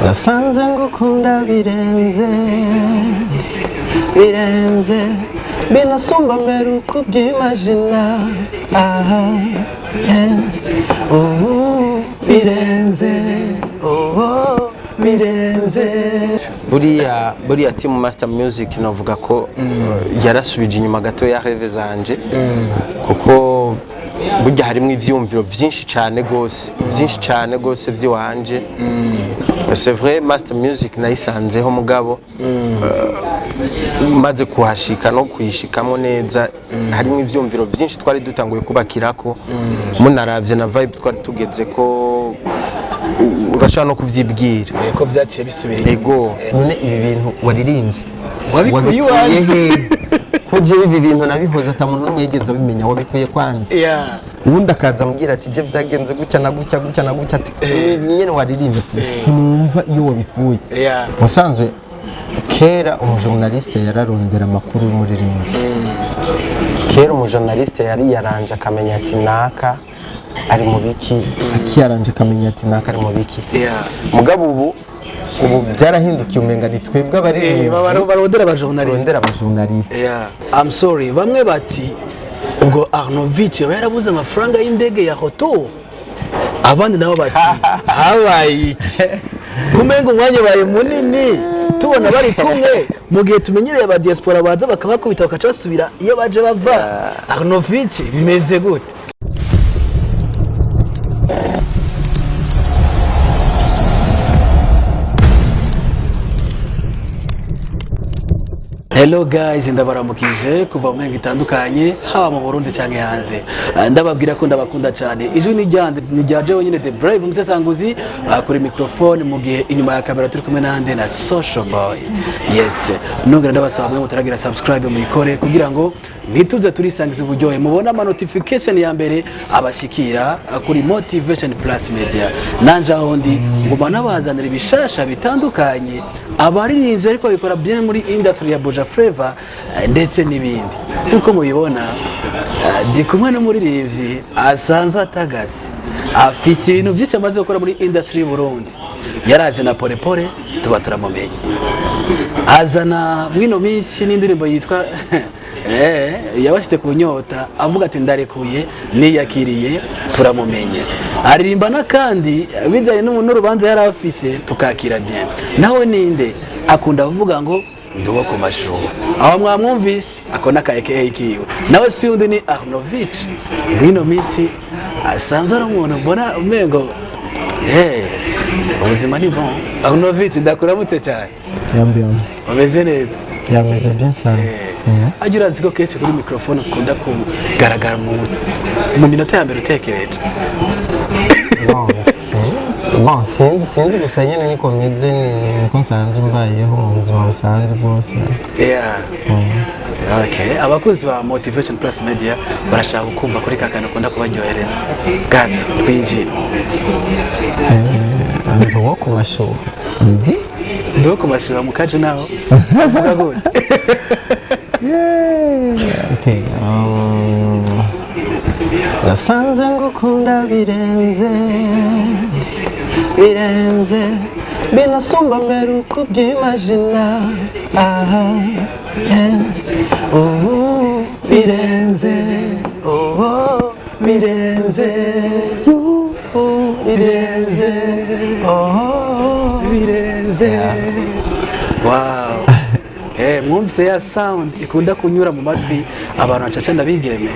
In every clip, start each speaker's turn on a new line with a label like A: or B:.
A: nasanze ngukunda birenze binasumba mbere uko byimagina birenze buriya team MasterMusic navuga ko yarasubije inyuma gato ya rêve zanje kuko burya harimo ivyumviro byinshi cyane gose vy'iwanje. C'est vrai MasterMusic nayisanzeho mugabo maze kuhashika no kuyishikamo neza harimo ivyumviro byinshi twari dutanguye kubakirako munaravye na vibe twari tugeze ko urashaka no kuvyibwira
B: ko vyaciye bisubira
A: ego. None ibi bintu waririmbye
B: wabikuye
A: he ko je ibi bintu nabihoza atamuntu n'umwe yigeze bimenya wabikuye kwanje ubundi akaza ambwira ati je byagenze gutya na gutya ati nyene waririmbye ati sinumva iyo wabikuye. Musanzwe kera umujournaliste yararondera amakuru y'umuririmbyi, kera umujournaliste yari yaranje akamenya ati naka ari mu biki, akiyaranje akamenya ati naka ari mu biki. Mugabo ubu byarahindukiye umenga ni twebwe abari
B: barondera abajournaliste. I'm sorry, bamwe bati ubwo Arnovic yarabuze amafaranga y'indege ya hotel, abandi nabo bati habaye kumenga umwanya baye munini tubona bari kumwe mu gihe tumenyereye aba diaspora baza bakabakubita bakaca basubira iyo baje bava. Arnovic bimeze gute? Hello guys, ndabaramukije kuva mu itandukanye haba mu Burundi cyangwa hanze. Ndababwira ko ndabakunda cyane. Ijwi ni ryaje wenyine The Brave umusesanguzi kuri microphone mu gihe inyuma ya kamera turi kumwe nande na Social Boy. Yes, nongera ndabasaba mwe mutaragira subscribe muyikore kugira ngo nituze turisangiza uburyohe mubona ama notification ya mbere abashikira kuri Motivation Plus Media. Nanje ahondi ngoma nabazanira ibishasha bitandukanye abaririmbye ariko bikora bien muri industry ya Boja Flava ndetse n'ibindi. Uko mubibona ndi kumwe n'umuririmbyi asanzwe atagase afise ibintu byinshi amaze gukora muri industry y'u Burundi. Yaraje na pole pole tuba turamumenye, azana mwino minsi n'indirimbo yitwa yabashite kunyota avuga ati ndarekuye niyakiriye turamumenye. Aririmbana kandi bijanye n'urubanza yari afise tukakira bien. Nawe ninde akunda kuvuga ngo nduwo ku mashuho aho mwamwumvise akona ka AKA kiwe. Nawe si undi ni Arnovic mwino minsi asanzwe ari umuntu mbona umengo ubuzima ni bon. Arnovic ndakuramutse cyane.
A: Yambion
B: umeze neza?
A: Yameze bien sana.
B: Agira nziko kece kuri microphone ukunda kugaragara mu minota ya mbere utekereje. Sinzi gusa nyene niko meze niko nsanzwe mbayeho mu buzima busanzwe bwose. Okay, abakozi ba Motivation Plus Media barashaka kumva kuri kakano ukunda kubaryohereza gato twinjira.
A: Nduwo ku mashuho
B: nduwo ku mashuho mukaje naho avuga gute?
A: Okay, nasanze ngukunda birenze binasumba mbere uko byimagina birenze
B: wow. Mwumvise ya sound ikunda kunyura mu matwi abantu bacaca ndabigeme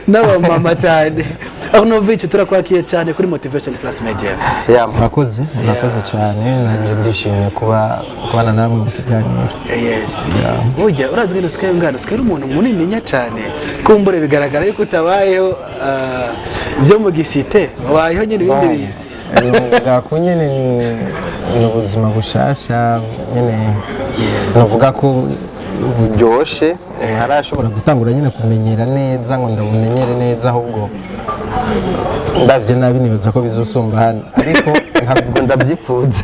B: n'abamama cyane. Arnovic turakwakiye cyane kuri Motivation Plus Media.
A: Murakoze cyane nanje ndishimye kubana namwe mu kiganiro.
B: Yes. Burya urazi ngene usikari umuntu munini nya cyane kumbure bigaragara yuko utabayeho byo mu gisite wabayeho nyine ibindi bintu
A: gakunyene ni ubuzima bushasha nyene navuga ko buryoshe harashobora gutangura nyine kumenyera neza ngo ndabumenyere neza ahubwo ndavye nabi nibaza ko bizosumba hano ariko ntabwo ndabyipfuza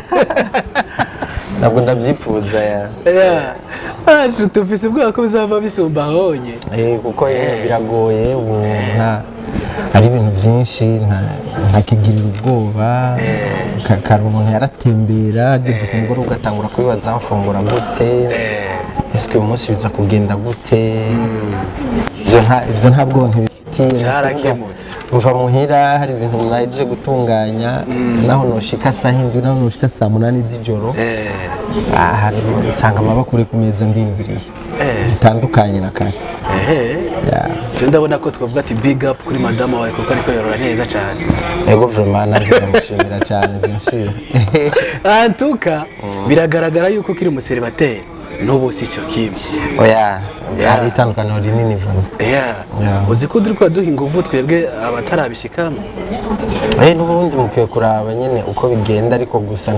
B: tufise ubwoba ko bizava bisumba honye
A: kuko biragoye ubu ari ibintu byinshi ntakigirira ubwoba kare umuntu yaratembera ageze ku mugoroba ugatangura kwibaza mfungura gute ese uyu munsi biza kugenda gute ibyo nta bwoba ntibifitiye
B: cyarakemutse
A: mva muhira hari ibintu mwaje gutunganya naho noshika saa 7 naho noshika saa 8 z'ijoro hari usanga amaboko uri ku meza ndindiriye bitandukanye na kare
B: ndabona ko twavuga ati big up kuri madame wawe kuko ariko yorora neza cyane
A: ego vraiment nanjye ndamushimira cyane bien sûr
B: antuka biragaragara yuko kiri umuseribateri n'ubu si cyo kimwe
A: oya hari itandukaniro rinini vuba
B: uzi ko turi duha ingufu twebwe abatarabishikamo
A: n'ubundi mukwiye kuraba nyine uko bigenda ariko gusa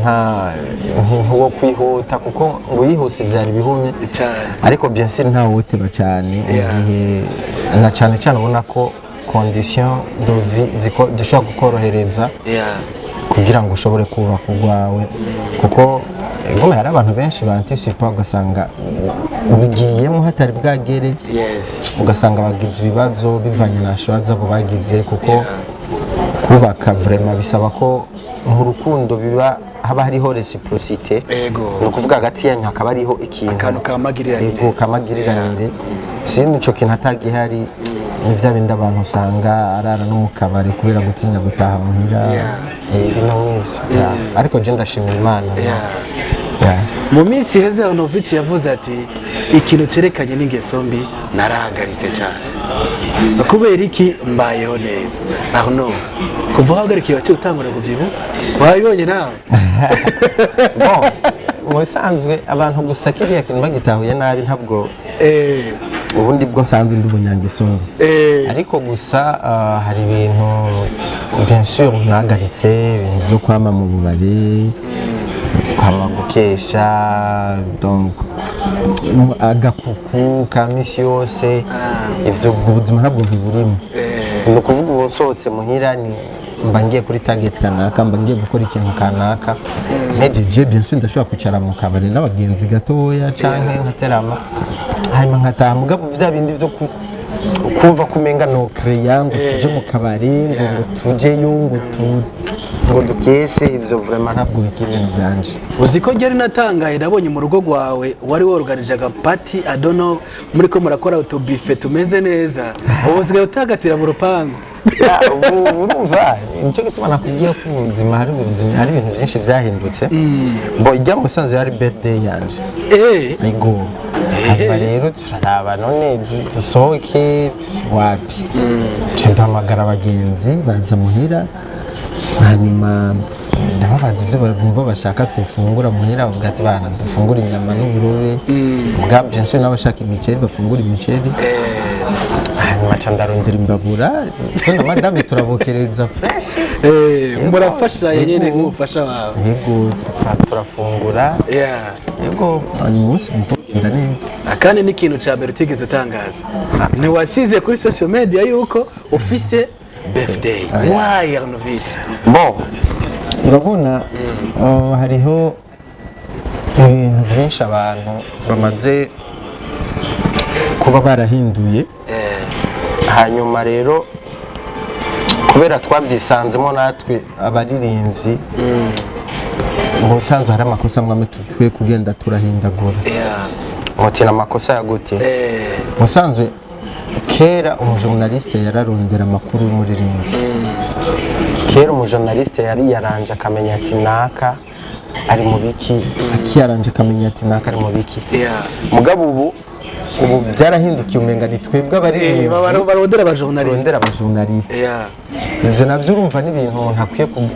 A: ntuwo kwihuta kuko ngo yihuse byari bihumye ariko bien sûr nta woteba cyane na cyane cyane ubona ko condition de vie zishobora gukorohereza kugira ngo ushobore kubaka urwawe kuko ngoma hari abantu benshi bantisipa ugasanga ubigiyemo hatari bwagere ugasanga bagize ibibazo bivanye na shoza bo bagize kuko kubaka vraiment bisaba ko mu rukundo biba haba hariho reciprocité no kuvuga hagati yanyu hakaba hariho ikintu kamagiriranire sinzi ico kintu atagihari ni vya bindi abantu usanga arara no mu kabari kubera gutinya gutaha muhira bino nk'ivyo ariko je ndashimira Imana
B: mu minsi heze Arnovic yavuze ati ikintu cerekanye n'ingeso mbi narahagaritse cyane kubera iki mbayeho neza Arno kuva hagarikiye wacu utangura kuvyibuka wayibonye nawe
A: bon musanzwe abantu gusa kiriya kintu bagitahuye nabi ntabwo ubundi bwo nsanzwe ndi bunyangeso ariko gusa hari ibintu bien sûr nagaritse ibintu byo kwama mu bubare kwama gukesha donc agapuku ka misi yose ivyo ubuzima ntabwo biburimo ni ukuvuga ubu nsohotse muhira ni mba ngiye kuri target kanaka mba ngiye gukora ikintu kanaka ntegereje bien sûr ndashobora kwicara mu kabari n'abagenzi gatoya canke nkaterama hanyuma nkataha mugabo vya bindi vyo kumva kumenga no creya ngo tuje mu kabari ngo tujeyo ngo dukeshe ivyo vraiment ntabwo bikiri ibintu byanje
B: uzi ko ryari natangaye nabonye mu rugo rwawe wari worganije agapati I don't know muri ko murakora autobife tumeze neza ubusigaye utagatira mu rupangu
A: urumva nicyo gituma nakubwiye ko ubuzima hari ibintu byinshi byahindutse bo ijya musanze yari birthday yanje ego hanyuma rero turaraba none dusohoke wapi ndahamagara abagenzi baza muhira hanyuma ndababaza ivyo bumva bashaka twufungura muhira bavuga ati bana dufungura inyama n'uburobe bwa bien sûr n'abashaka imiceri bafungura imiceri hanyuma ca ndarondera imbabura tunda madame turabokereza fresh
B: murafasha nyene nk'umufasha wawe
A: yego turafungura yego umunsi mukugenda neza
B: akandi n'ikintu ca mbere utigeze utangaza ntiwasize kuri social media yuko ufise birthday why Arnovic
A: bon urabona hariho ibintu byinshi abantu bamaze kuba barahinduye hanyuma rero kubera twabyisanzemo natwe abaririmbyi mu busanzwe hari amakosa amwe tukwiye kugenda turahindagura mutina amakosa ya gute musanzwe kera umujournaliste yararondera amakuru y'umuririmbyi kera umujournaliste yari yaranje akamenya ati naka ari mu biki akiyaranje akamenya ati naka ari mu biki mugabo ubu byarahindukiye umenga ni twebwe abari
B: barondera
A: abajournaliste ivyo navyo urumva n'ibintu umuntu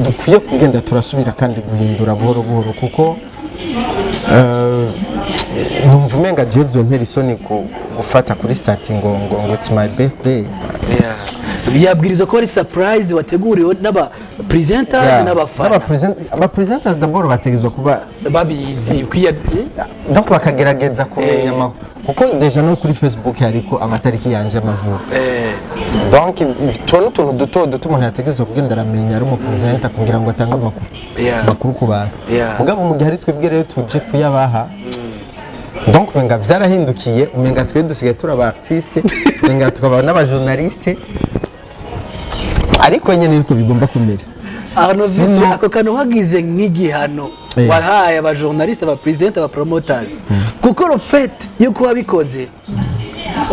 A: dukwiye kugenda turasubira kandi guhindura buhoro buhoro kuko numva umenga je vyompera isoni gufata kuri starting ngo it's my birthday
B: yabwiriza ko ari surprise wateguriwe n'aba presenters n'abafana
A: aba presenters d'abord bategezwa kuba
B: babizi
A: donc bakagerageza kumenya kuko deja no kuri Facebook hariko amatariki yanje amavuko donc tuntu duto umuntu yategezwa kugenda aramenya ari umupresenter kugira ngo atange amakuru ku bantu mugabo mu gihe ari twebwe rero tuje kuyabaha donc umenga vyarahindukiye umenga twe dusigaye turi aba artiste umenga tukaba n'aba journaliste ariko nyene niko bigomba kumera.
B: Arnovic ako kantu wagize nk'igihano wahaye aba journaliste aba presenter aba promoters kuko le fait yuko wabikoze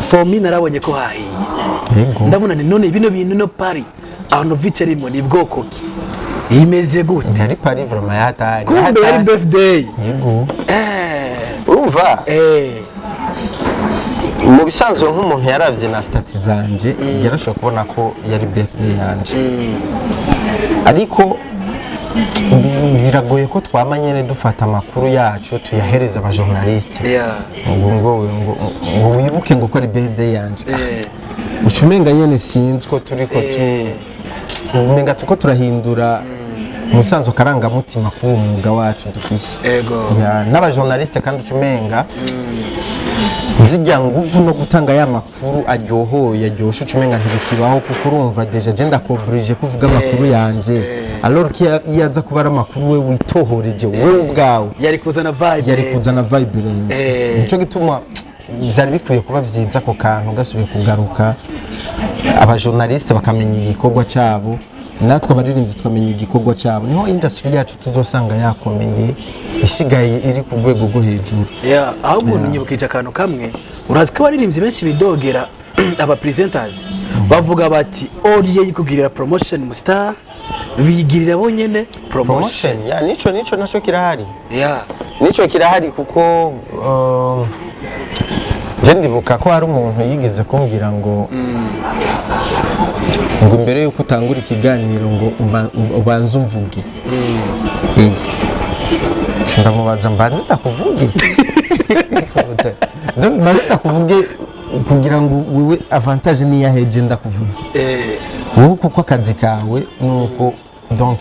B: for me narabonye ko hahiye ndabona ni none bino bintu no Paris Arnovic arimo ni bwoko ki imeze gute
A: ari Paris vraiment yatari
B: kumbe yari birthday
A: yego urumva mu bisanzwe nk'umuntu yaravye na stati zanje yarashobora kubona ko yari birthday yanje ariko biragoye ko twamanyene dufata amakuru yacu tuyahereza aba journaliste ngo wibuke ngo ko ari birthday yanje ucumenga nyene sinzko turiko umenga tuko turahindura musanzwe karangamutima ku mwuga wacu dufise n'aba journaliste kandi ucumenga zijya nguvu no gutanga ya makuru aryohoye aryoshe ucumenga ntibikibaho kuko urumva deja je ndakobrije kuvuga amakuru yanje alors ki yaza kubara amakuru we witohoreje wewe ubwawe
B: yari kuzana
A: vibe nico gituma vyari bikwiye kuba vyiza ko kantu gasubiye kugaruka aba journaliste bakamenya igikorwa cabo natwe abaririmbyi tukamenya igikorwa cabo niho industry yacu tuzosanga yakomeye isigaye iri ku rwego rwo hejuru.
B: ahubwo ninyibukije akantu kamwe urazi ko abaririmbyi benshi bidogera aba presenters bavuga bati oriye yikugirira promotion mu star bigirira bonyene promotion
A: nico naco kirahari nico kirahari kuko je ndibuka ko hari umuntu yigeze kumbwira ngo imbere yuko utangura ikiganiro ngo ubanze umvuge ndamubaza mbanze ndakuvuge mbanze ndakuvuge kugira ngo wewe avantage ni yaheje ndakuvuze wowe kuko akazi kawe nuko donc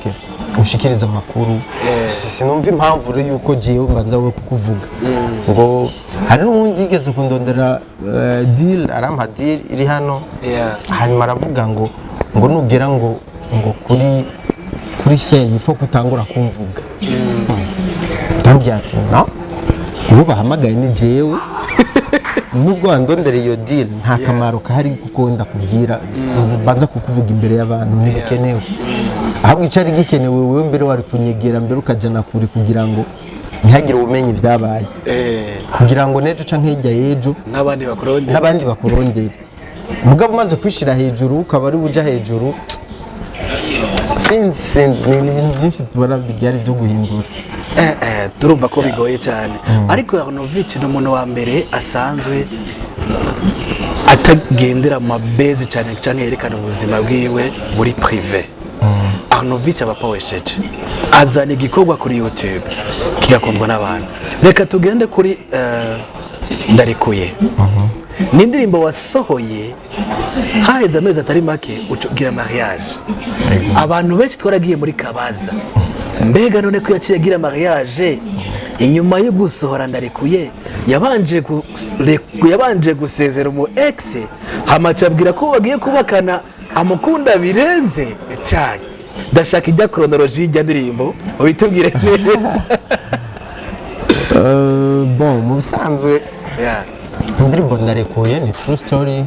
A: ushikiriza amakuru sinumva impamvu rero yuko jewe mbanza wowe kukuvuga ngo hari n'undi yigeze kundondera deal arampa deal iri hano hanyuma aravuga ngo nugera ngo kuri scene ifo kutangura kumvuga ndabwira ati no ubu bahamagaye ni jewe nubwo wandondera iyo deal nta kamaro kahari kuko ndakubwira banza kukuvuga imbere y'abantu ntibikenewe ahubwo icari gikenewe wewe mbere wari kunyegera mbere ukajana kure kugira ngo ntihagire ubumenyi vyabaye kugira ngo nejo canke hirya yejo n'abandi bakurondera mugabo umaze kwishira hejuru ukaba ari buja hejuru sinzi ni ibintu byinshi tubara byari byo guhindura
B: turumva ko bigoye cyane ariko Arnovic ni umuntu wa mbere asanzwe atagendera amabezi cyane cyane yerekana ubuzima bwiwe muri privé. Arnovic abapawesheje azana igikorwa kuri YouTube kigakundwa n'abantu. Reka tugende kuri ndarekuye ni indirimbo wasohoye haheze amezi atari make ugira mariage abantu benshi twaragiye muri Kabaza mbega none ko yaciye mariage inyuma yo gusohora ndarekuye yabanje gusezera umu ex hamacabwira ko bagiye kubakana amukunda birenze cyane ndashaka ijya chronology y'ijya ndirimbo ubitubwire neza.
A: Bon mu bisanzwe indirimbo ndarekuye ni true story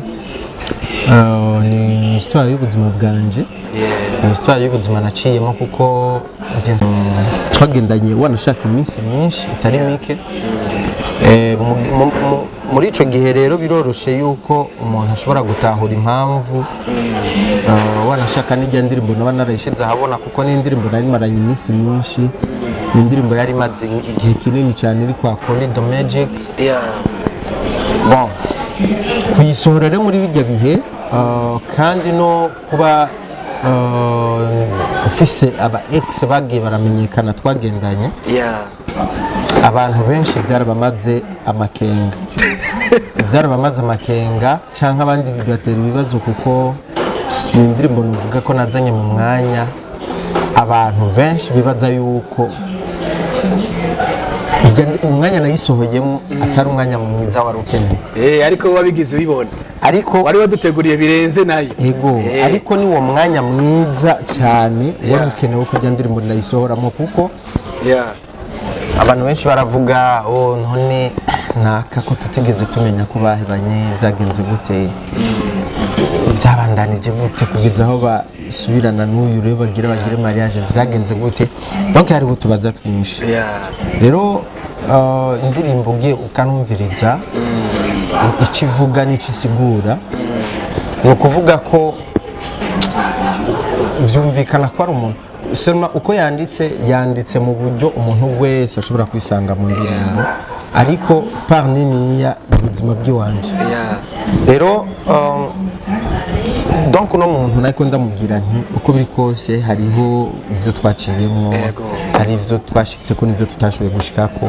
A: ni histoire y'ubuzima bwanje ni histoire y'ubuzima naciyemo kuko twagendanye wanashaka iminsi myinshi itari mike muri ico gihe rero biroroshe yuko umuntu ashobora gutahura impamvu wanashaka n'ijya ndirimbo naba narayishize ahabona kuko ni indirimbo nari maranye iminsi myinshi ni indirimbo yari maze igihe kinini cyane iri kwa Call the Magic. Bon kuyisohora rero muri bijya bihe kandi no kuba ufise aba ex bagiye baramenyekana twagendanye abantu benshi byarabamaze amakenga canke abandi bigatera ibibazo kuko ni indirimbo nuvuga ko nazanye mu mwanya abantu benshi bibaza yuko umwanya nayisohoyemo atari umwanya mwiza wari ukeneye
B: ariko wabigize ubibona
A: ariko
B: wari waduteguriye birenze nayo
A: yego ariko ni uwo mwanya mwiza cyane wari ukenewe ko ndirimbo nayisohoramo kuko abantu benshi baravuga none naka ko tutigeze tumenya ko bahebanye byagenze gute byabandanije gute kugeza aho basubirana n'uyu rero bagire mariage byagenze gute donc hari gutubaza twinshi rero indirimbo ugiye ukanumviriza ikivuga n'ikisigura ni ukuvuga ko vyumvikana ko ari umuntu sema uko yanditse mu buryo umuntu wese ashobora kwisanga mu ndirimbo ariko par niniya ubuzima bw'iwanje rero donc uno muntu nariko ndamubwira nti uko biri kose hariho ivyo twaciyemo hari ivyo twashitseko n'ivyo tutashoboye gushikako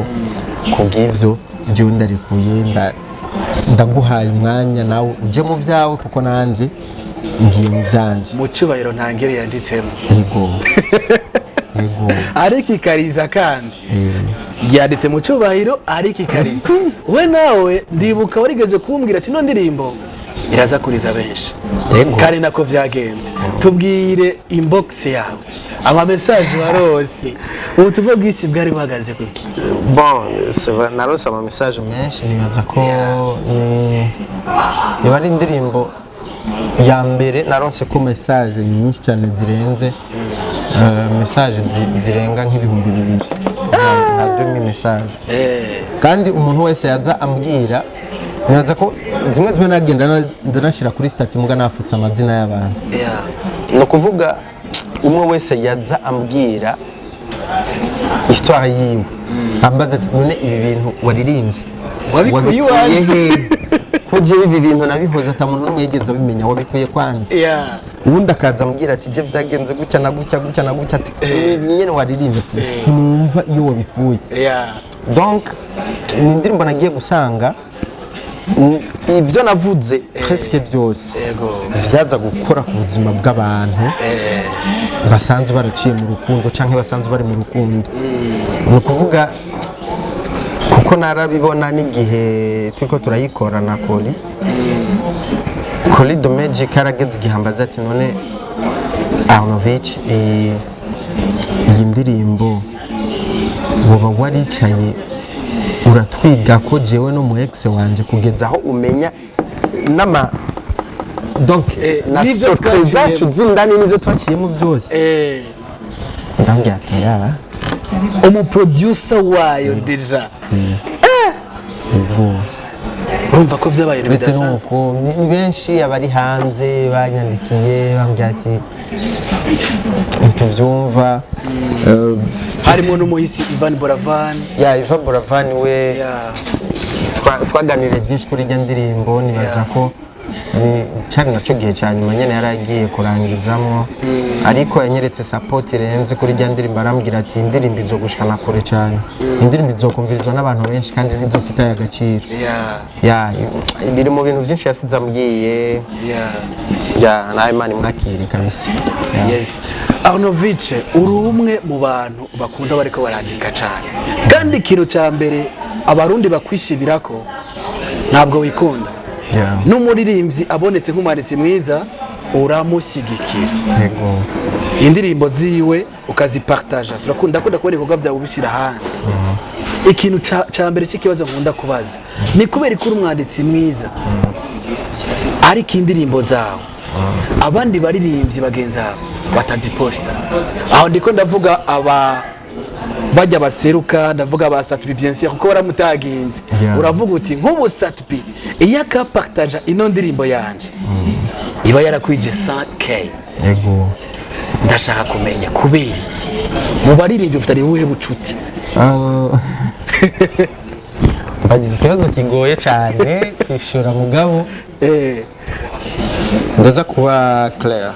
A: kubw'ivyo jewe ndarekuye ndaguhaye umwanya nawe uje mu vyawe kuko nanje ngiye mu vyanje
B: mu cyubahiro ntangere yanditsemo
A: yego
B: ariko ikariza kandi yanditse mu cyubahiro ariko ikariza we nawe ndibuka warigeze kumbwira ati no ndirimbo iraza kuriza benshi kandi nako vyagenze tubwire inbox yawe ama message warose ubutumwa bw'isi bwari buhagaze kuki
A: bon narose ama message menshi nibaza ko niba ari indirimbo ya mbere naronse ko message nyinshi cyane zirenze message zirenga nk'ibihumbi 2,000 na 2000 message kandi umuntu wese yaza ambwira nibaza ko zimwe nagenda ndanashira kuri stati muga nafutse amazina y'abantu no kuvuga umwe wese yaza ambwira histoire yiwe ambaza ati none ibi bintu waririmbye
B: wabikuye iwawe
A: kuje ibi bintu nabihoza atamuntu n'umwe yigeze abimenya wabikuye kwandi ubundi akaza ambwira ati je byagenze gutya na gutya ati nyene waririmbye ati sinumva iyo wabikuye donc ni indirimbo nagiye gusanga ivyo navuze presque vyose vyaza gukora ku buzima bw'abantu basanzwe baraciye mu rukundo canke basanzwe bari mu rukundo ni ukuvuga kuko narabibona n'igihe turiko turayikora na Koli do Magic arageze igihambaza ati none Arnovic iyi ndirimbo woba waricaye uratwiga ko jewe no mu ex wanje kugeza aho umenya nama donc na surprise zacu zindani n'ivyo twaciyemo byose ndambya ati
B: umu producer wayo deja urumva ko vyabaye bidasanzwe
A: ni benshi abari hanze banyandikiye bambya ati tuvyumva
B: harimo n'umuhisi Ivan Boravan
A: Ivan Boravan we twaganiriye byinshi kuri irya ndirimbo nibaza ko ni cyane naco gihe cyane nyene yaragiye kurangizamo ariko yanyeretse support irenze kuri irya ndirimbo arambwira ati indirimbo izogushikana kure cyane indirimbo izokumvirizwa n'abantu benshi kandi ntizofite agaciro biri mu bintu byinshi yasize ambwiye nawe Imana imwakire kabisa
B: yes Arnovic uri umwe mu bantu bakunda bariko barandika cyane kandi ikintu cya mbere abarundi bakwishibirako ntabwo wikunda n'umuririmbyi abonetse nk'umwanditsi mwiza uramushyigikira indirimbo ziwe ukazipartaja turakunda kubona ibikorwa byawe ubishyira ahandi ikintu cya mbere cy'ikibazo nkunda kubaza ni kubera ko uri umwanditsi mwiza ariko indirimbo zawe abandi baririmbyi bagenzi bawe bataziposta aho ndiko ndavuga bajya baseruka ndavuga ba Satpi bien sûr kuko baramutaginze uravuga uti nk'ubu Satpi iyo akapartaja ino ndirimbo yanje iba yarakwije 100k ndashaka kumenya kubera iki mu baririmbyi ufite ubuhe bucuti
A: bagize ikibazo kigoye cyane kwishura mugabo ndaza kuba Claire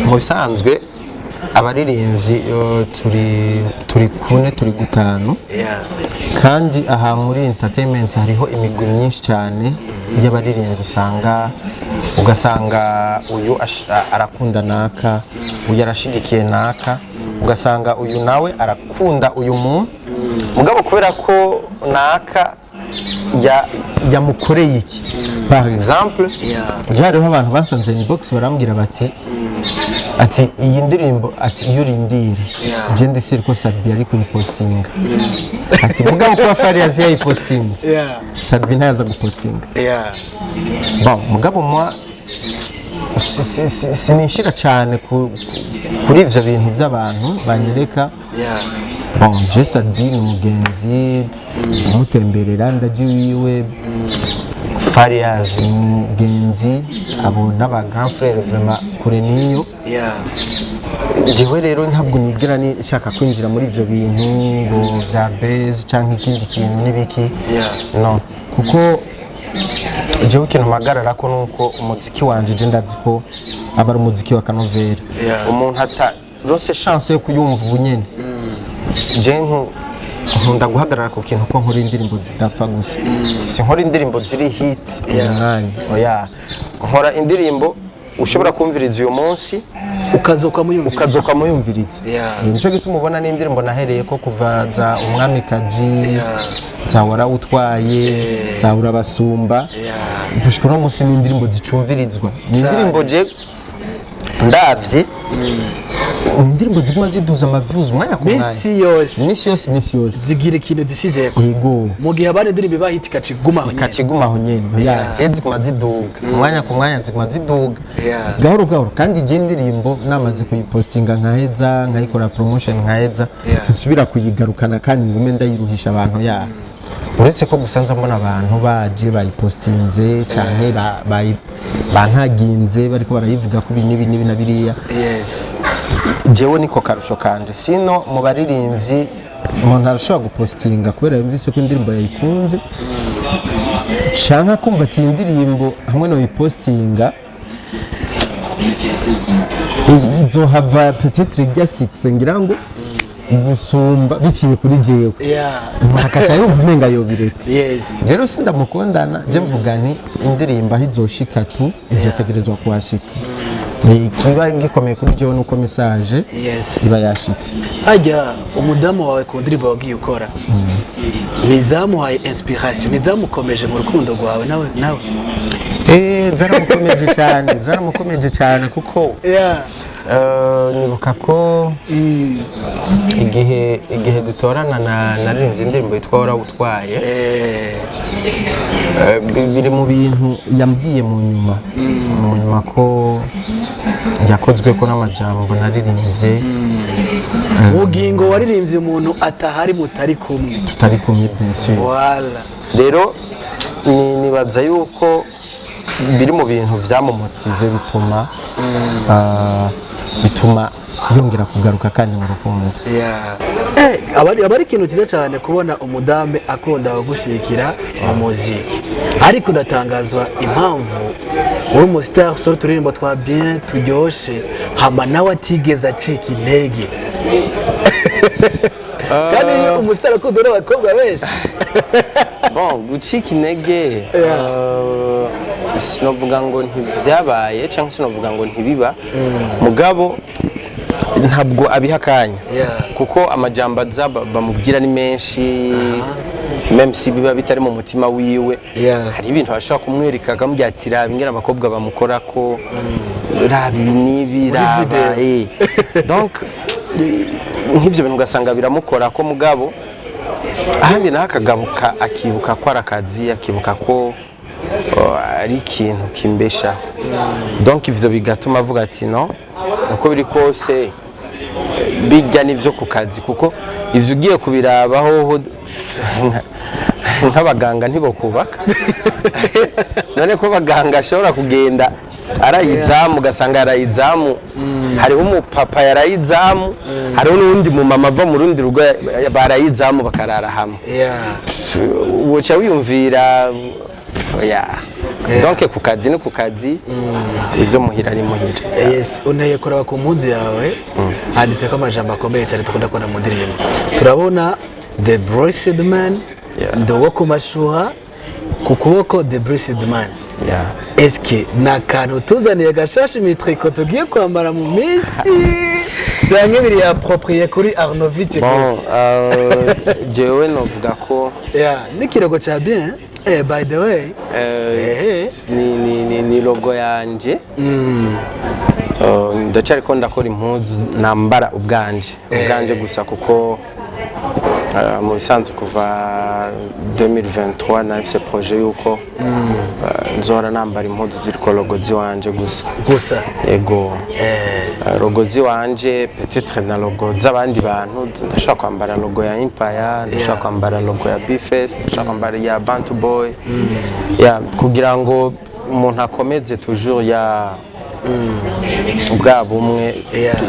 A: mu bisanzwe abaririmbyi turi kune turi gutanu kandi aha muri entertainment hariho imigwi myinshi cyane y'abaririmbyi ugasanga uyu arakunda naka uyu arashigikiye naka ugasanga uyu nawe arakunda uyu muntu mugabo kubera ko naka yamukoreye iki par exemple hariho abantu basanze inbox barambwira bati ati iyi ndirimbo ati iyo urindire je ndisiri ko Sadbi ari kuyipostinga ati mugabo ko Farias yayipostinze Sadbi ntaza gupostinga bon mugabo moi sinishira cyane kuri ivyo bintu by'abantu banyereka bon je Sadbi ni umugenzi umutemberera ndaje wiwe Farias umugenzi abo n'aba grand frère vraiment kure niyo jewe rero ntabwo nigira ni nshaka kwinjira muri ivyo bintu ngo bya base canke ikindi kintu nibiki no kuko jewe ikintu magarara ko nuko umuziki wanje je ndazi ko aba ari umuziki wa kanovera umuntu ata rose chance yo kuyumva ubunyene je nkunda guhagarara ku kintu ko nkora indirimbo zidapfa gusa si nkora indirimbo ziri hit umwanya oya nkora indirimbo ushobora kumviriza uyu munsi ukazoka muyumviriza nico gituma ubona n'indirimbo nahereye ko kuva za umwamikazi za warawutwaye za urabasumba gushika no munsi n'indirimbo zicumvirizwa n'indirimbo je ndavye indirimbo ziguma ziduza amaviews umwanya ku mwanya misi yose
B: zigira ikintu zisizeko
A: yego
B: mu gihe abandi indirimbo bahita
A: ikacigumaho nyene je ziguma ziduga umwanya ku mwanya ziguma ziduga gahoro kandi je indirimbo namaze kuyipostinga nkaheza nkayikora promotion nkaheza sisubira kuyigarukana kandi ngume ndayiruhisha abantu uretse ko gusanza mbona abantu baje bayipostinze canke bantaginze bariko barayivuga ko ibintu na biriya jewe niko karusho kanje sino mu baririmbyi umuntu arashobora gupostinga kubera yumvise ko indirimbo yayikunze canka kumva ati indirimbo hamwe no yipostinga izohava peut-être rya 6 ngira ngo gusumba biciye kuri jewe akaca yumva umenga yobireka rero sindamukundana je mvuga nti indirimbo aho izoshika tu izotegerezwa kuhashika kiba gikomeye kuri jewe nuko message iba yashitse
B: ajya umudamu wawe ku ndirimbo wagiye ukora nizamuhaye inspiration nizamukomeje mu rukundo rwawe nawe zaramukomeje cyane kuko nibuka ko igihe dutorana naririnze indirimbo yitwa warawutwaye biri mu bintu yambwiye mu nyuma ko yakozwe ko n'amajambo naririmbye ubugingo waririmbye umuntu atahari tutari kumwe
A: byinshi rero nibaza yuko biri mu bintu byamumotive bituma yongera kugaruka kandi mu rukundo
B: aba ari ikintu cyiza cyane kubona umudame akunda gushyigikira mu muziki ariko ndatangazwa impamvu uri umusitari usora uturirimbo twa bien turyoshye hama nawe atigeze acika intege kandi umusitari akunda n'abakobwa benshi
A: gucika intege sinovuga ngo ntibyabaye cyangwa sinovuga ngo ntibiba mugabo ntabwo abiha akanya kuko amajambo aza bamubwira ni menshi même si biba bitari mu mutima wiwe hari ibintu ashobora kumwereka akamubwira ati raba ingene abakobwa bamukora ko raba nibi raba donc nk'ivyo bintu ugasanga biramukora ko mugabo ahandi naho akagabuka akibuka ko arakazi akibuka ko ari ikintu kimbesha donc ivyo bigatuma avuga ati no uko biri kose bijya n'ivyo ku kazi kuko ivyo ugiye kubirabaho nk'abaganga ntibokubaka none ko abaganga ashobora kugenda arayizamu ugasanga yarayizamu hariho umupapa yarayizamu hariho n'uwundi mumama ava mu rundi rugo barayizamu bakarara hamwe woca wiyumvira donc ku kazi no ku kazi ivyo muhira ari muhira
B: unteye kuraba ku mpunzi yawe handitse ko amajambo akomeye cyane tukunda kubona mu ndirimbo turabona the blessed man ndowo ku mashuha ku kuboko the blessed man eske nakantu tuzaniye gashashe mitriko tugiye kwambara mu minsi cyangwa biri approprié kuri Arnovic
A: jewe novuga ko
B: n'ikirago cya bien By the way
A: ni logo yanje ndacyariko ndakora impuzu nambara ubwanje gusa kuko mu bisanzwe kuva 2023 nafise projet yuko nzora nambara impuzu ziriko logo ziwanje gusa yego logo ziwanje peut-être na logo z'abandi bantu ndashaka kwambara logo ya Empire ndashaka kwambara logo ya Bfest ndashaka kwambara ya Bantu Boy kugira ngo umuntu akomeze toujours ya ubwa bumwe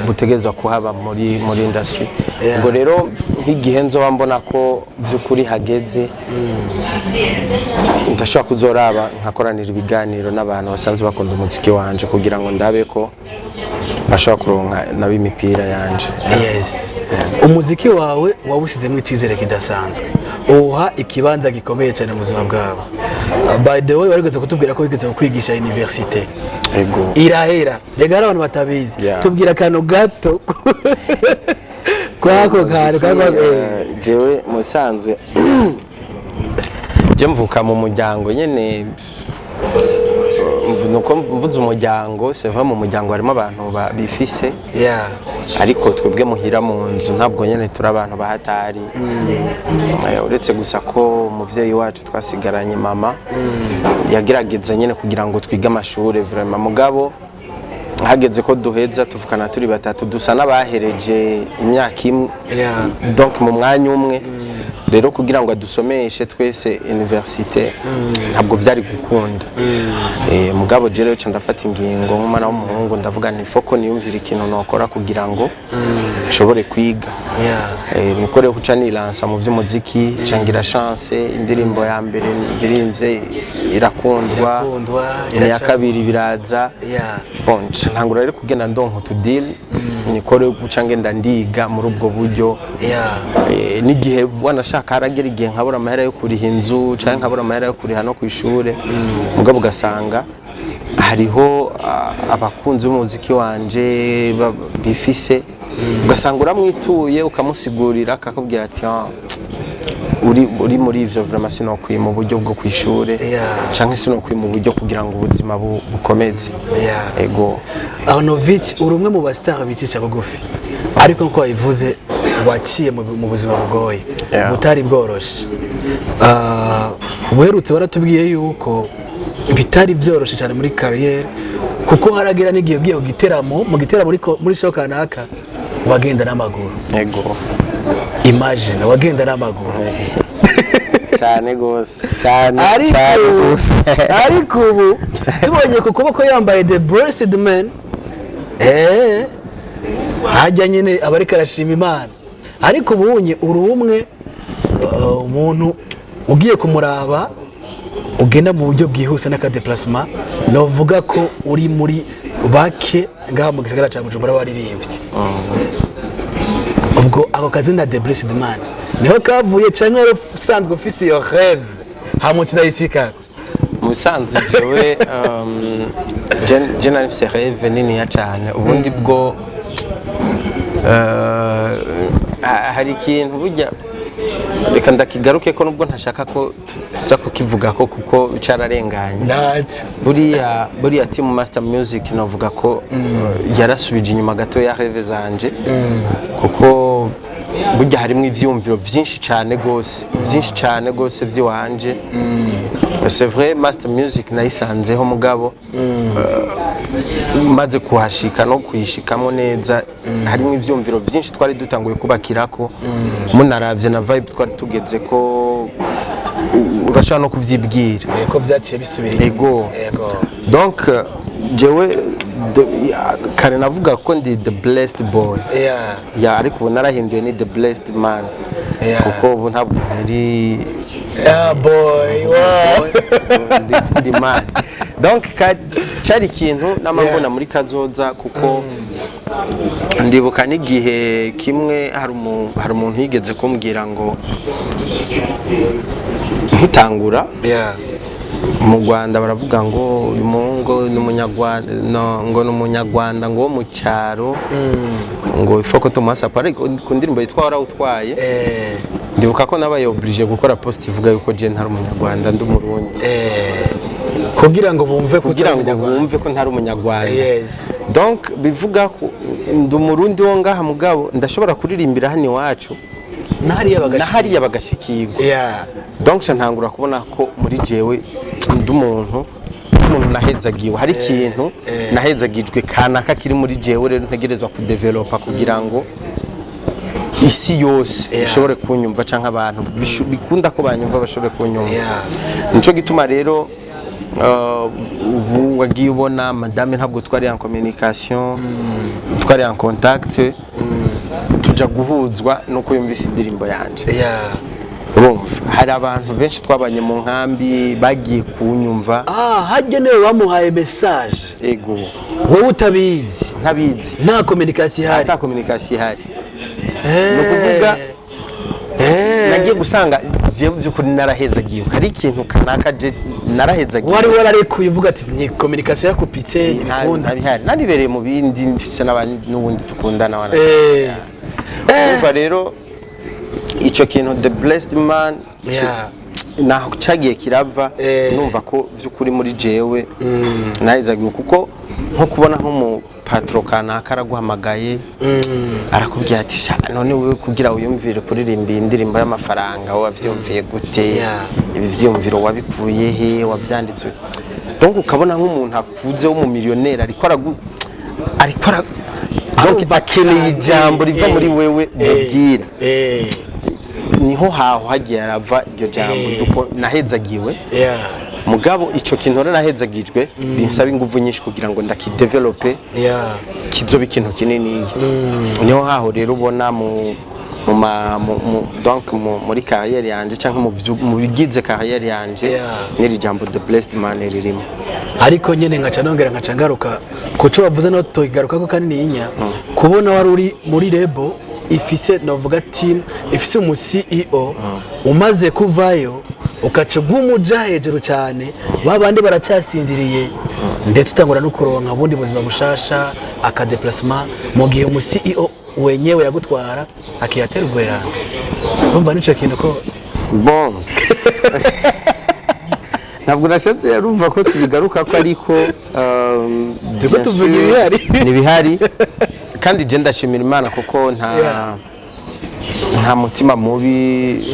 A: butegezwa kuhaba muri industry ngo rero nk'igihe nzoba mbona ko by'ukuri hageze ndashaka kuzoraba nkakoranira ibiganiro n'abantu basanzwe bakunda umuziki wanje kugira ngo ndabe ko bashaka kuronka nabi imipira yanje.
B: Yes, umuziki wawe wawushizemo icyizere kidasanzwe, uha ikibanza gikomeye cyane mu buzima bwawe. By the way, warigeze kutubwira ko wigeze kwigisha universite.
A: Ego
B: irahera rega abantu batabizi, tubwira kano gato kwako kare
A: jewe musanzwe je mvuka mu muryango nyene nuko mvuze umuryango seva mu muryango harimo abantu bifise ariko twebwe muhira mu nzu ntabwo nyene turi abantu bahatari uretse gusa ko umuvyeyi wacu twasigaranye mama yagerageza nyene kugira ngo twige amashure vraiment mugabo hageze ko duheza tuvukana turi batatu dusa n'abahereje imyaka imwe donc mu mwanya umwe rero kugira ngo adusomeshe twese universite ntabwo byari gukunda mugabo je rero ndafata ingingo nk'umwana w'umuhungu ndavuga ni foko niyumvira ikintu nokora kugira ngo nshobore kwiga nikore kuca nilansa mu vy'umuziki cangira chance indirimbo ya mbere ndirimvye irakundwa ya kabiri biraza bon ntangura rero kugenda ndonko tudil nikore kuca ngenda ndiga muri ubwo buryo n'igihe wanashaka haragera igihe nkabura amahera yo kuriha inzu canke nkabura amahera yo kuriha no kwishure mugabo ugasanga hariho abakunzi b'umuziki wanje bifise ugasanga uramwituye ukamusigurira akakubwira ati uri muri ivyo vraiment sinokwiye mu buryo bwo kwishure canke sinokwiye mu buryo kugira ngo ubuzima bukomeze. Ego
B: Arnovic uri umwe mu bastar bicisha bugufi ariko nko wabivuze waciye mu buzima bugoye butari bworoshe. Uherutse waratubwiye yuko bitari byoroshe cyane muri carrière kuko haragira n'igihe ugiye mu giteramo muri show kanaka wagenda n'amaguru.
A: Ego
B: imagine wagenda n'amaguru
A: cyane gose cyane
B: gose ariko ubu tubonye ku kuboko yambaye the blessed man hajya nyine abarika arashima Imana ariko ubunye uri umwe umuntu ugiye kumuraba ugenda mu buryo bwihuse n'akadeplacement novuga ko uri muri bake ngaha mu gisagara ca Bujumbura waririmbye. Ubwo ako kazina the blessed man niho kavuye cyane usanzwe ufise iyo rêve hamukira isika
A: musanzwe jewe je nafise rêve nini ya cyane ubundi bwo hari ikintu burya reka ndakigaruke ko nubwo ntashaka ko tuza kukivuga ko kuko bicararenganye buriya team MasterMusic novuga ko yarasubije inyuma gato ya rêve zanje kuko burya harimo ivyumviro byinshi cyane gose vy'iwanje. C'est vrai MasterMusic nayisanzeho mugabo maze kuhashika no kuyishikamo neza harimo ivyumviro byinshi twari dutanguye kubakirako munaravye na vibe twari tugeze ko urashaka no kuvyibwira
B: ko vyaciye bisubira.
A: Ego donc jewe kare navuga ko ndi the blessed boy ariko ubu narahinduye ni the blessed man kuko ubu ntabwo ndi
B: boy
A: ndi man donc cyari ikintu n'amambona muri kazoza kuko ndibuka n'igihe kimwe hari umuntu yigeze kumbwira ngo nkitangura mu Rwanda baravuga ngo uyu muhungu n'umunyarwanda ngo wo mu cyaro ngo ifoko tumasapa ariko ku ndirimbo yitwa warawutwaye ndibuka ko nabaye oblige gukora post ivuga yuko je ntari umunyarwanda ndi umurundi
B: kugira ngo bumve
A: ko ntari umunyarwanda. Donc bivuga ko ndi umurundi wo ngaha mugabo ndashobora kuririmbira hano iwacu nahariya bagashikirwa. Donc ntangura kubona ko muri jewe ndi umuntu nahezagiwe, hari ikintu nahezagijwe kanaka kiri muri jewe, rero ntegerezwa kudevelopa kugira ngo isi yose ishobore kunyumva canke abantu bikunda ko banyumva bashobore kunyumva. Nico gituma rero ubu wagiye ubona madame ntabwo twari en communication, twari en contact, tuja guhuzwa nuko yumvise indirimbo yanje. Urumva hari abantu benshi twabanye mu nkambi bagiye kunyumva.
B: Hagenewe bamuhaye message.
A: Ego
B: wowe utabizi
A: ntabizi,
B: nta communication ihari,
A: ata communication ihari. No kuvuga nagiye gusanga je byukuri narahezagiwe, hari ikintu kanaka je narahezagiwe.
B: Wari wararekuye uvuga ati ni communication yakupitse
A: ntibikunda, naribereye mu bindi mfise n'ubundi tukundana wana. Umva rero icyo kintu the blessed man naho cagiye kirava, numva ko vyukuri muri jewe nahezagiwe, kuko nko kubona nk'umupatro kanaka araguhamagaye arakubwira ati none wewe kugira uyumvire kuririmba indirimbo y'amafaranga wowe wavyumviye gute, ibi vyumviro wabikuye he, wavyanditswe. Donc ukabona nk'umuntu akuze w'umumiliyoneri ariko akeneye ijambo riva muri wewe mubwira. Niho haho hagiye arava iryo jambo duko nahezagiwe. Mugabo ico kintu nahezagijwe binsaba ingufu nyinshi kugira ngo ndakidevelope kizobe ikintu kinini. Niho haho rero ubona donc muri carrière yanje canke mu bigize carrière yanje n'iri jambo the blessed man ririmo.
B: Ariko nyene ngaca nongera ngaca ngaruka kuco bavuze no togaruka ko kandi ninya kubona wari uri muri lebo ifise novuga team ifise umu CEO umaze kuvayo ukaca gumuja hejuru cyane, babandi baracyasinziriye ndetse utangura no kuronka ubundi buzima bushasha aka déplacement mu gihe umu CEO wenyewe yagutwara akiyatera ubwerana. Urumva nico kintu ko
A: bon ntabwo nashatse yarumva ko tubigaruka ko ariko
B: tuvuga ibihari
A: n'ibihari kandi je ndashimira Imana kuko nta mutima mubi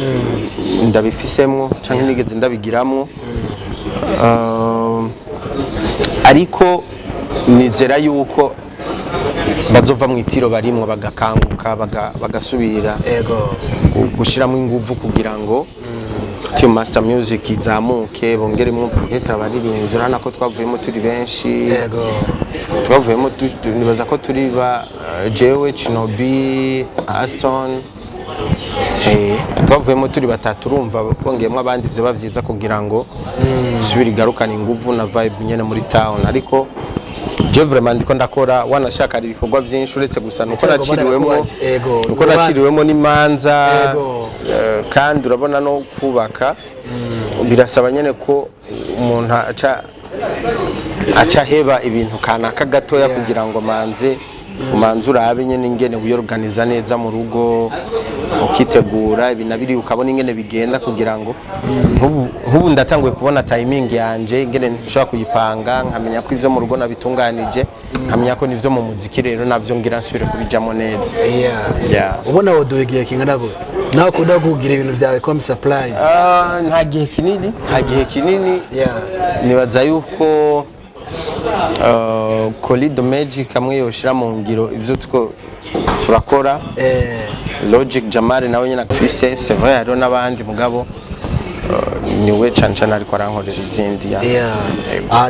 A: ndabifisemo canke nigeze ndabigiramo, ariko nizera yuko bazova mu itiro barimwo bagakanguka bagasubira gushiramo ingufu kugira ngo Team MasterMusic izamuke, bongeremo peut-être abaririmbyi. Urana ko twavuyemo turi benshi, twavuyemo nibaza ko turi ba jewe Chinobi Aston, twavuyemo turi batatu, urumva bongeyemo abandi byo bavyiza kugira ngo subira igarukana ingufu na vibe nyene muri town. Ariko je vraiment ndiko ndakora wanashaka ibikorwa byinshi uretse gusa nuko naciriwemo n'imanza, kandi urabona no kubaka birasaba nyene ko umuntu aca heba ibintu kanaka gatoya kugira ngo umanze urabe nyene ingene wiyorganiza neza mu rugo, ukitegura ibinabiri ukabona ingene bigenda kugira ngo nkubu ndatanguye kubona timing yanje ingene nshobora kuyipanga, nkamenya ko ivyo mu rugo nabitunganije, nkamenya ko nivyo mu muziki rero navyo ngira nsubire kubijamo neza.
B: Ubona woduye igihe kingana gute nawe kuda kugira ibintu byawe comme surprise?
A: Nta gihe kinini, nibaza yuko Colido Magic kamwe yoshira mu ngiro ivyo turakora. Logic Jamari nawe nyina afise Severa rero nabandi mugabo niwe cancana ariko arankorera izindi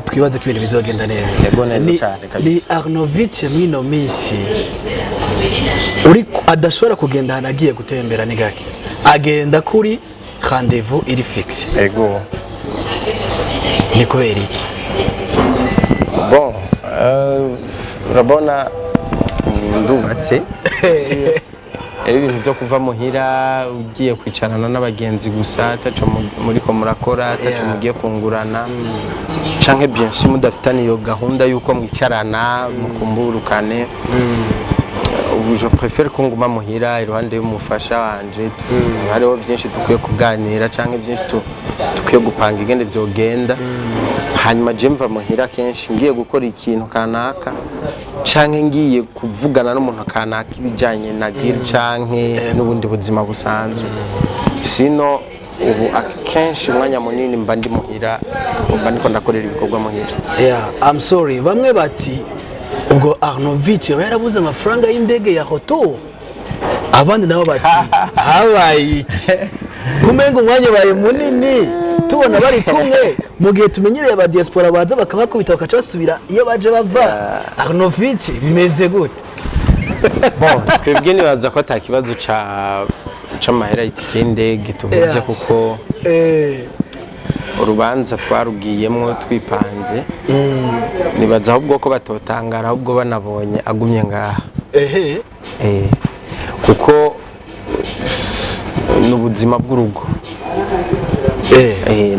B: twibaze ko ibintu bizogenda neza.
A: Yego neza cyane kabisa.
B: Ni Arnovic mwino misi uri adashobora kugenda hanagiye gutembera ni gake, agenda kuri rendez-vous iri fixe.
A: Yego
B: ni kubera iki?
A: Bon urabona ndubatse ibintu byo kuva muhira ugiye kwicarana n'abagenzi gusa ataco muri ko murakora ataco mugiye kungurana canke bien sûr mudafitani yo gahunda yuko mwicarana mukumburukane, ubu je préfère ko nguma muhira iruhande y'umufasha wanje hariho byinshi dukwiye kuganira canke byinshi dukwiye gupanga igende vyogenda hanyuma je mva muhira kenshi ngiye gukora ikintu kanaka canke ngiye kuvugana n'umuntu kanaka ibijanye na deal canke n'ubundi buzima busanzwe sino ubu akenshi umwanya munini mba ndi muhira mba ndiko ndakorera ibikorwa muhira.
B: Yeah, I'm sorry bamwe bati ubwo Arnovic yarabuze amafaranga y'indege ya hoto abandi nabo bati habaye kumenga umwanya baye munini tubona bari kumwe mu gihe tumenyereye aba diaspora baza bakabakubita bakaca basubira iyo baje bava Arnovic bimeze gute?
A: Bon twebwe nibaza ko atakibazo c'amahera y'itike y'indege tuvuze kuko urubanza twarugiyemo twipanze nibaza ahubwo ko batotangara ahubwo banabonye agumye ngaha kuko n'ubuzima bw'urugo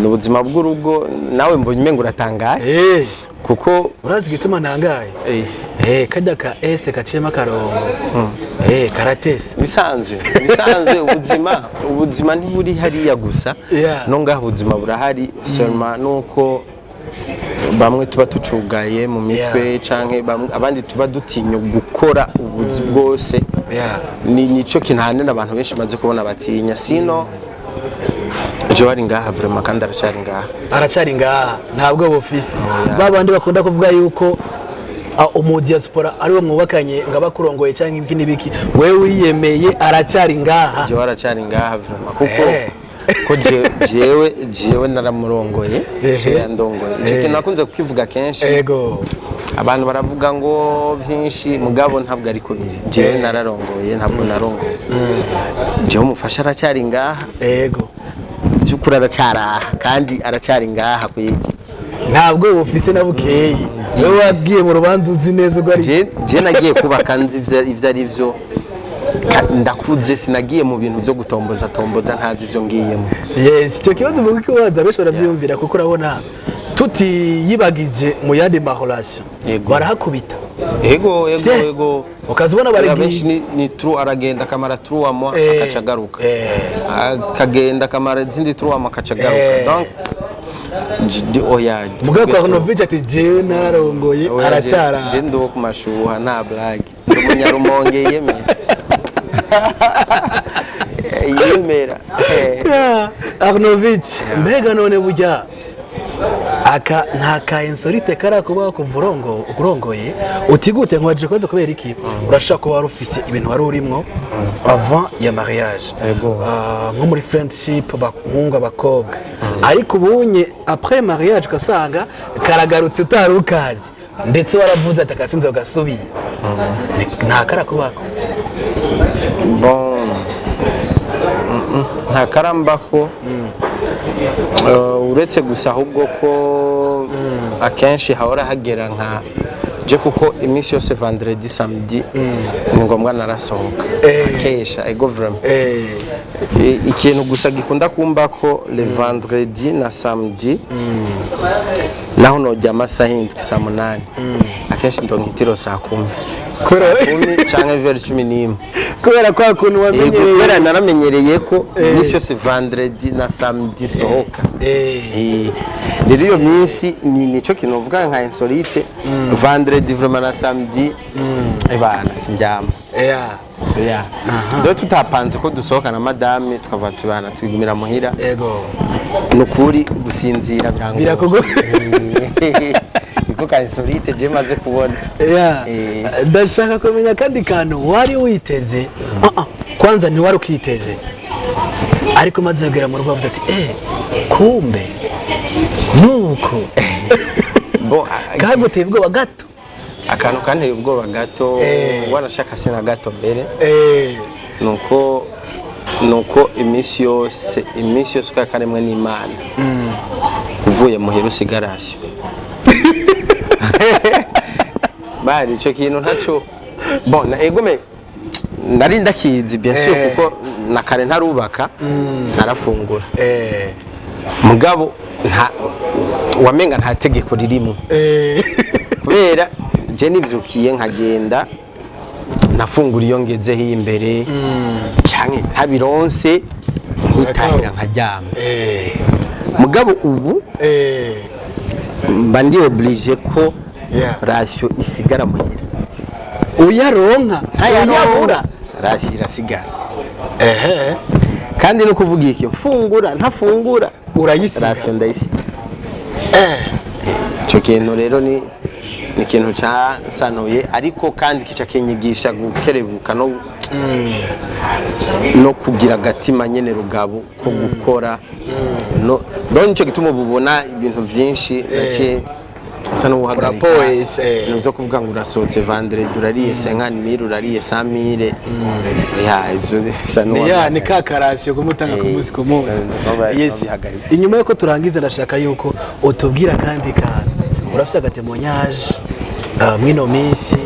A: n'ubuzima bw'urugo nawe mbonye umengo uratangaye kuko
B: urazi gituma nangaye kajya ka ese kaciyemo akarongo karatese
A: bisanzwe ubuzima ntiburi hariya gusa no ngaha ubuzima burahari seulement nuko bamwe tuba tucugaye mu mitwe canke abandi tuba dutinya gukora ubuzi bwose nico kinhanena abantu benshi maze kubona batinya sino je wari ngaha vraiment kandi aracari ngaha ntabwo bofisi babandi bakunda kuvuga yuko umudiaspora ari wo mwubakanye ngabakurongoye cyangwa ibiki nibiki wewe wiyemeye aracari ngaha je waracari ngaha vraiment kuko jewe naramurongoye so yandongoye icyo kintu nakunze kukivuga kenshi abantu baravuga ngo vyinshi mugabo ntabwo ariko jewe nararongoye ntabwo narongoye jewe umufasha aracari ngaha byukuri aracaraha kandi aracari ngaha kuyiki
B: ntabwo bufise na bukeyi wewe wagiye mu rubanza uzi neza uko ari
A: je nagiye kubaka nzi ivyo ari vyo ndakuze sinagiye mu bintu byo gutomboza ntazi ivyo ngiyemo
B: icyo kibazo vuga ko waza benshi baravyumvira kuko urabona tuti yibagije mu yandi mahorasyo barahakubita
A: ego
B: ukazibona
A: benshi ni true aragenda kamara true amwa akacagaruka akagenda kamara izindi true amwa akacagaruka donc
B: mugabo Arnovic ati jewe nararongoye aracyara
A: je ndo ku mashuha nta blague umunyarumonge yemera
B: Arnovic mbega none burya aka nta ka insolite karakuba kuvurongoye utigute nkwaje kwazo kubera iki urashaka kuba rufise ibintu wari urimo avant ya mariage nko muri friendship bakunga bakobwa ariko ubunye après mariage kasanga karagarutse utarukazi ndetse waravuze atakasinze ugasubiye nta karakubako
A: bon nta karambako uretse gusa ahubwo ko akenshi hahora hagera nka je kuko iminsi yose vendredi samedi ni ngombwa narasohoka akesha ego vraiment ikintu gusa gikunda kumba ko le vendredi na samedi naho nojya amasaha 7:08 akenshi ndo nkitiro saa 10 cyangwa vers 11
B: kubera kwa kuntu wamenyereye
A: kubera naramenyereye ko iminsi yose vendredi na samedi sohoka rero iyo minsi nico kintu uvuga nka insolite vendredi vraiment na samedi ebana sinjama ndo tutapanze ko dusohoka na madame tukava tubana twigumira muhira nukuri gusinzira
B: birakugo
A: niko insolite je maze kubona
B: ndashaka kumenya kandi kantu wari witeze kwanza ni wari ukiteze ariko maze kugera mu rugo ati kumbe nuko kandi uteye ubwoba gato
A: akantu kanteye ubwoba gato wanashaka sina gato mbere nuko iminsi yose ukakaremwe n'Imana uvuye muhera usigarashyo bari ico kintu ntaco bon egome nari ndakizi bien sûr kuko nakare ntarubaka narafungura mugabo wamenga nta tegeko ririmo kubera je nivyukiye nkagenda nafungura iyo ngezeho imbere cyane ntabironse nkitahira nkaryama mugabo ubu mba ndi oblige ko ratio isigara muhira
B: uyaronka ntayabura
A: ratio irasigara kandi no kuvuga iki mfungura ntafungura
B: urayisiga
A: ratio ndayisiga icyo kintu rero ni ikintu cyasanuye ariko kandi kica kinyigisha gukerebuka no kugira agatima nyene rugabo ko gukora no nicyo gituma bubona ibintu byinshi asa n'ubuhagarika byo kuvuga ngo urasohotse vendredi urariye 50,000 urariye 100,000
B: ni ka karasiyo kumutanga ku munsi ku munsi. Inyuma yuko turangiza ndashaka yuko utubwira kandi kantu urafite agatemonyage mwino minsi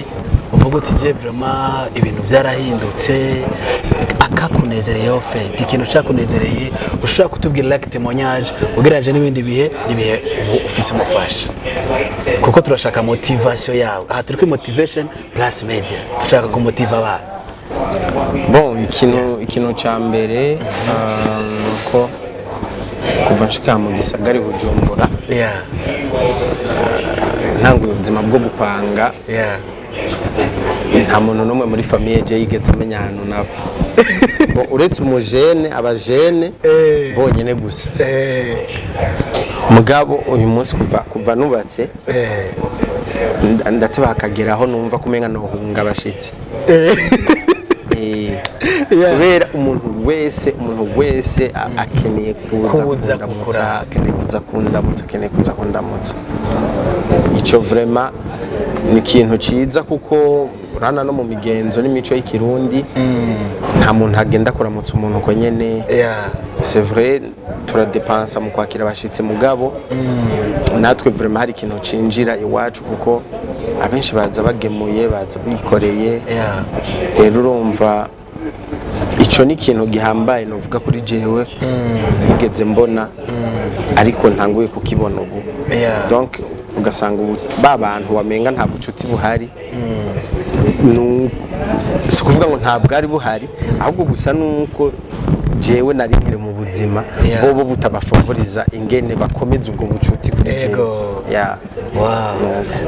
B: uvuga uti je vraiment ibintu byarahindutse akakunezereye ofete ikintu cyakunezereye ushobora kutubwira like témoignage ugeraje n'ibindi bihe ufise umufasha kuko turashaka motivation yawe aha turi kuri motivation plus media dushaka kumotiva abantu
A: bon ikintu cya mbere ko kuva nshika mu gisagari Bujumbura ntango ubuzima bwo gupanga nta muntu n'umwe muri famille je yigeze amenya ahantu nabo uretse umujene abajene bonyene gusa mugabo uyu munsi kuva nubatse ndate bakageraho numva kumenga nohunga abashitsi kubera umuntu wese akeneye kuza kundamutsa akeneye kuza kundamutsa icyo vraiment ni ikintu ciza kuko urana no mu migenzo n'imico y'ikirundi nta muntu agenda kuramutsa umuntu ko nyene c'est vrai turadepansa mu kwakira abashitsi mugabo natwe vraiment hari ikintu cinjira iwacu kuko abenshi baza bagemuye baza bikoreye rero urumva ico ni ikintu gihambaye novuga kuri jewe ntigeze mbona ariko ntanguye kukibona ubu donc ugasanga ba bantu wamenga nta bucuti buhari si kuvuga ngo ntabwo ari buhari ahubwo gusa nuko jewe nari nkiri mu buzima bobo butabafavoriza ingene bakomeza ubwo bucuti kuri jewe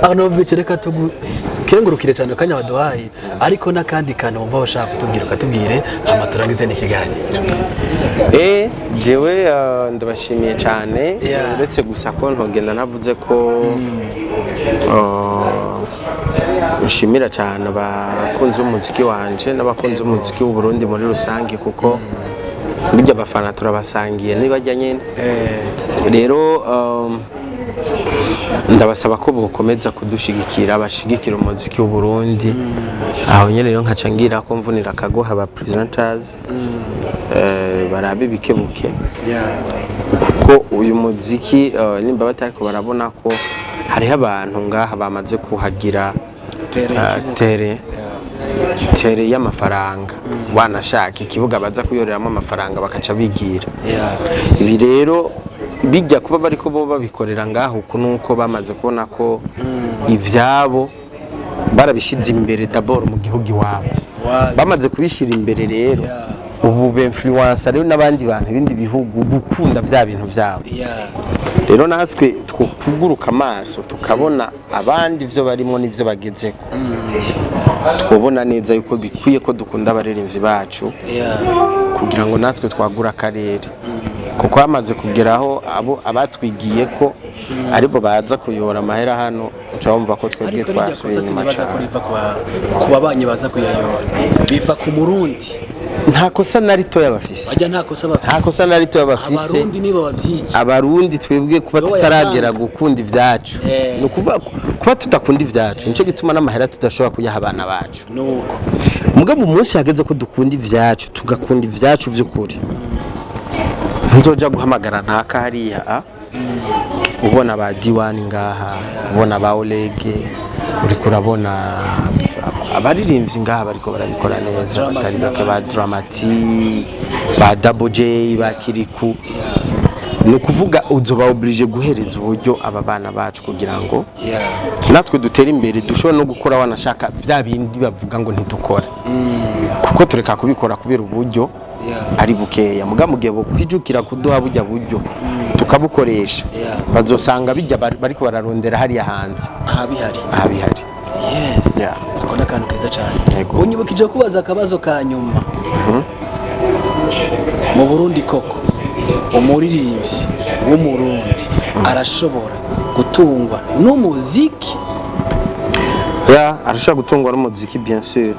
B: Arnovic reka tugukengurukire cyane kanya waduhaye ariko nakandi kantu wumva bashaka kutubwira ukatubwire hama turangize n'ikiganiro
A: jewe ndabashimiye cyane uretse gusa ko ntogenda navuze ko nshimira cyane abakunzi b'umuziki wanje n'abakunzi b'umuziki w'u Burundi muri rusange kuko bijya abafana turabasangiye nibajya nyene rero ndabasaba ko bukomeza kudushigikira bashigikira umuziki w'u Burundi aho nyene rero nkaca ngira ko mvunira akagoha aba presenters barabe bikebuke kuko uyu muziki nimba batariko barabona ko hariho abantu ngaha bamaze kuhagira tere y'amafaranga wanashaka ikibuga baza kuyoreramo amafaranga bakaca bigira ibi rero bijya kuba bariko bo babikorera ngaho nuko bamaze kubona ko ivyabo barabishize imbere d'abord mu gihugu iwabo bamaze kubishira imbere rero ubu b'influencer rero n'abandi bantu ibindi bihugu gukunda bya bintu byabo rero natwe twuguruka amaso tukabona abandi ivyo barimo n'ivyo bagezeko twobona neza yuko bikwiye ko dukunda abaririmbyi bacu kugira ngo natwe twagura akarere kuko bamaze kugeraho abatwigiye ko aribo baza kuyora amahera hano ucabumva ko twebwe twasubiye inyuma cyane
B: ku babanyi baza kuyayora biva ku Murundi
A: nta kosa na rito y'abafise
B: nta
A: kosa na rito y'abafise
B: abarundi nibo bavyiki
A: abarundi twebwe kuba tutaragera gukunda ivyacu no kuba tudakunda ivyacu nico gituma n'amahera tudashobora kuyaha abana bacu
B: nuko
A: mugabo umunsi hageze ko dukunda ivyacu tugakunda ivyacu vy'ukuri nzoja guhamagara ntaka hariya ubona ba diwani ngaha ubona ba olege uriko urabona abaririmbyi ngaha bariko barabikora neza batari bake ba dramati ba double j ba kiriku ni ukuvuga uzoba oblige guhereza uburyo aba bana bacu kugira ngo natwe dutere imbere dushobora no gukora wanashaka vya bindi bavuga ngo ntidukora kuko tureka kubikora kubera uburyo ari bukeya muga mugihe bo kwijukira kuduha bujya buryo tukabukoresha bazosanga bijya bariko bararondera hariya hanze bihari
B: yes akona kantu keza cyane unyibukije kubaza akabazo ka nyuma mu Burundi koko umuririmbyi w'umurundi arashobora gutungwa n'umuziki
A: arashobora gutungwa n'umuziki bien sûr